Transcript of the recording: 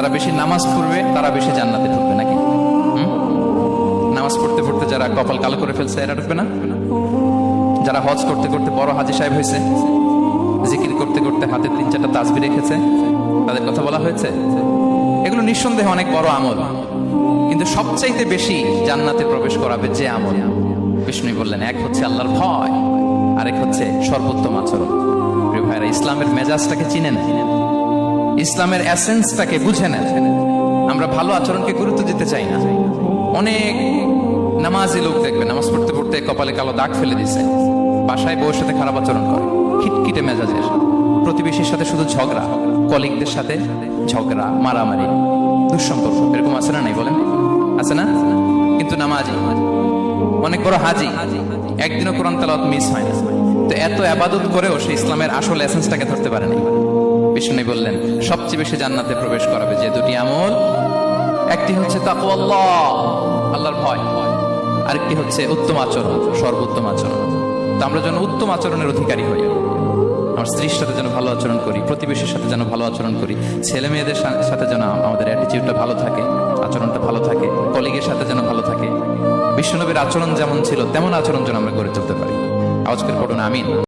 যারা বেশি নামাজ পড়বে তারা বেশি জান্নাতে ঢুকবে নাকি? নামাজ পড়তে পড়তে যারা কপাল কালো করে ফেলছে এরা ঢুকবে না? যারা হজ করতে করতে বড় হাজী সাহেব হয়েছে, জিকির করতে করতে হাতে 3-4টা তাসবিহ রেখেছে, তাদের কথা বলা হয়েছে। এগুলো নিঃসন্দেহে অনেক বড় আমল, কিন্তু সবচাইতে বেশি জান্নাতে প্রবেশ করাবে যে আমল, বিষ্ণু বললেন, এক হচ্ছে আল্লাহর ভয়, আরেক হচ্ছে সর্বোত্তম আচরণ। প্রিয় ভাইরা, ইসলামের মেজাজটাকে চিনে নেন, ইসলামের এসেন্সটাকে বুঝে নেন। আমরা ভালো আচরণকে গুরুত্ব দিতে চাই না। অনেক নামাজি লোক দেখবে নামাজ পড়তে পড়তে কপালে কালো দাগ ফেলে দিছে, বাসায় বউয়ের সাথে খারাপ আচরণ করে, খিটখিটে মেজাজের, প্রতিবেশীর সাথে শুধু ঝগড়া, কলিগদের সাথে ঝগড়া, মারামারি, দুঃসম্পর্ক, এরকম আছে না? নাই বলেন, আছে না? কিন্তু নামাজি, অনেক বড় হাজি, একদিনও কোরআন তেলাওয়াত মিস হয় না। তো এত ইবাদত করেও সে ইসলামের আসল এসেন্সটাকে ধরতে পারে না। বিষ্ণু বললেন, সবচেয়ে বেশি জান্নাতে প্রবেশ করাবে যে দুটি আমল, একটি হচ্ছে তাকওয়াল্লাহ, আল্লাহর ভয়, আরেকটি হচ্ছে উত্তম আচরণ, সর্বোত্তম আচরণ। তো আমরা যেন উত্তম আচরণের অধিকারী হই, আমার স্ত্রীর সাথে যেন ভালো আচরণ করি, প্রতিবেশীর সাথে যেন ভালো আচরণ করি, ছেলে মেয়েদের সাথে যেন আমাদের অ্যাটিটিউডটা ভালো থাকে, আচরণটা ভালো থাকে, কলিগের সাথে যেন ভালো থাকে। বিশ্বনবীর আচরণ যেমন ছিল তেমন আচরণ যেন আমরা গড়ে তুলতে পারি। আওয়াজ করে পড়ুন আমিন।